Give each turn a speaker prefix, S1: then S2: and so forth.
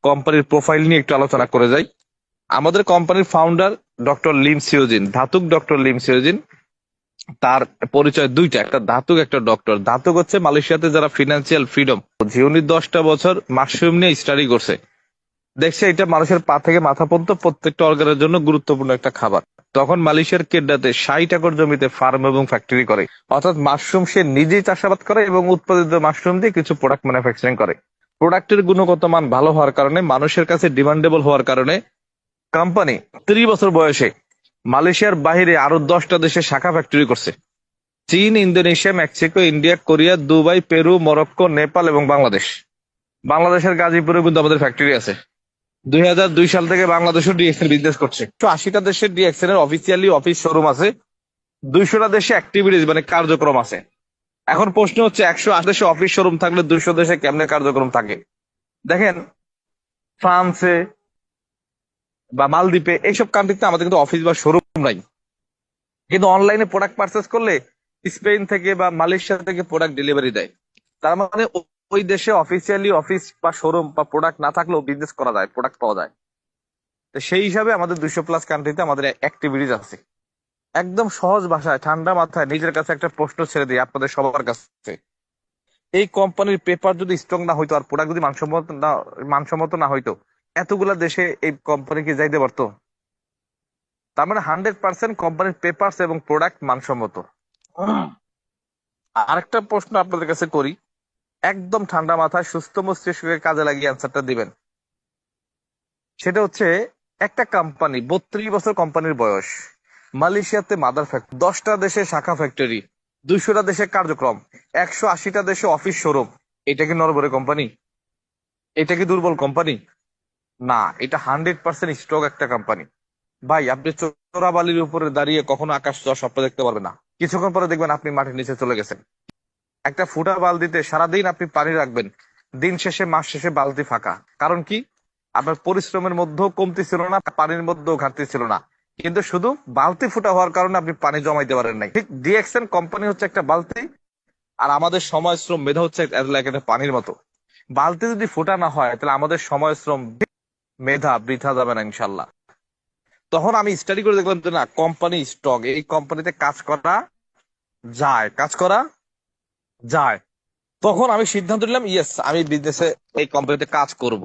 S1: কোম্পানির প্রোফাইল নিয়ে একটু আলোচনা করে যাই। আমাদের কোম্পানির ফাউন্ডার ডক্টর লিম সিওজিন, ধাতুক ডক্টর লিম সিওজিন। তার পরিচয় দুইটা, একটা ধাতুক একটা ডক্টর। ধাতুক হচ্ছে মালয়েশিয়াতে যারা ফিনান্সিয়াল ফ্রিডম, উনি 10টা বছর মাশরুম নিয়ে স্টাডি করছে, দেখছে এটা মানুষের পা থেকে মাথা পর্যন্ত প্রত্যেকটা অর্গানের জন্য গুরুত্বপূর্ণ একটা খাবার। তখন মালয়েশিয়ার কেডাতে 60 একর জমিতে ফার্ম এবং ফ্যাক্টরি করে, অর্থাৎ মাশরুম সে নিজেই চাষাবাদ করে এবং উৎপাদিত মাশরুম দিয়ে কিছু প্রোডাক্ট ম্যানুফ্যাকচারিং করে। প্রোডাক্টের গুণগত মান ভালো হওয়ার কারণে, মানুষের কাছে ডিমান্ডেবল হওয়ার কারণে কোম্পানি 30 বছর বয়সে মালয়েশিয়ার বাইরে আরো 10টা দেশে শাখা ফ্যাক্টরি করছে। চীন, Indonesia, Mexico, India, Korea, Dubai, Peru, Morocco, Nepal এবং বাংলাদেশ। বাংলাদেশের গাজীপুরে কিন্তু আমাদের ফ্যাক্টরি আছে। 2002 সাল থেকে বাংলাদেশও ডিএক্সএল বিজনেস করছে। 180টা দেশের ডিএক্সএল এর অফিসিয়ালি অফিস শোরুম আছে, 200টা দেশে অ্যাক্টিভিটিস মানে কার্যক্রম আছে। এখন প্রশ্ন হচ্ছে 108 দেশে অফিস শোরুম থাকলে 200 দেশে কেমনে কার্যক্রম থাকে? দেখেন, ফ্রান্সে বা মালদ্বীপে এইসব কান্ট্রিতে আমাদের কিন্তু অফিস বা শোরুম নাই, কিন্তু অনলাইনে প্রোডাক্ট পারচেস করলে স্পেন থেকে বা মালয়েশিয়া থেকে প্রোডাক্ট ডেলিভারি দেয়। তার মানে ওই দেশে অফিসিয়ালি অফিস বা শোরুম বা প্রোডাক্ট না থাকলেও বিজনেস করা যায়, প্রোডাক্ট পাওয়া যায়। তো সেই হিসাবে আমাদের 200+ কান্ট্রিতে আমাদের অ্যাক্টিভিটিস আছে। একদম সহজ ভাষায় ঠান্ডা মাথায় নিজের কাছে একটা প্রশ্ন ছেড়ে দিই আপনাদের সবার কাছে, এই কোম্পানির পেপার যদি স্ট্রং না হইতো আর প্রোডাক্ট যদি মানসম্মত না হইতো, এতগুলা দেশে এই কোম্পানি কি যাইতে পারতো? তার মানে 100% কোম্পানির পেপারস এবং প্রোডাক্ট মানসম্মত। আরেকটা প্রশ্ন আপনাদের কাছে করি, একদম ঠান্ডা মাথায় সুস্থ মস্তিষ্ককে কাজে লাগিয়ে অ্যান্সারটা দিবেন। সেটা হচ্ছে, একটা কোম্পানি 32 বছর কোম্পানির বয়স, মালয়েশিয়াতে মাদার ফ্যাক্টরি, 10টা দেশে শাখা ফ্যাক্টরি, 200টা দেশে কার্যক্রম, 180টা দেশে অফিস শোরুম, এটা কি নরবরে কোম্পানি? এটা কি দুর্বল কোম্পানি? না, এটা 100% স্ট্রং একটা কোম্পানি। ভাই, আপনি চোরাবালির উপরে দাঁড়িয়ে কখনো আকাশ ছোঁয়ার স্বপ্ন দেখতে পারবেন না। কিছুক্ষণ পরে দেখবেন আপনি মাটির নিচে চলে গেছেন। একটা ফুটা বালতিতে সারাদিন আপনি পানি রাখবেন, দিন শেষে মাস শেষে বালতি ফাঁকা। কারণ কি? আপনার পরিশ্রমের মধ্যেও কমতি ছিল না, পানির মধ্যেও ঘাটতি ছিল না, কিন্তু শুধু বালতি ফুটা হওয়ার কারণে আপনি পানি জমাইতে পারেন নাই। ঠিক ডিএক্সএন কোম্পানি হচ্ছে একটা বালতি, আর আমাদের সময় শ্রম মেধা হচ্ছে একটা পানির মতো। বালতি যদি ফুটা না হয় তাহলে আমাদের সময় শ্রম মেধা বৃথা যাবে না ইনশাল্লাহ। তখন আমি স্টাডি করে দেখলাম যে না, কোম্পানি স্ট্রং, এই কোম্পানিতে কাজ করা যায়, কাজ করা যায়। তখন আমি সিদ্ধান্ত নিলাম, ইয়েস, আমি বিজনেসে এই কোম্পানিতে কাজ করব।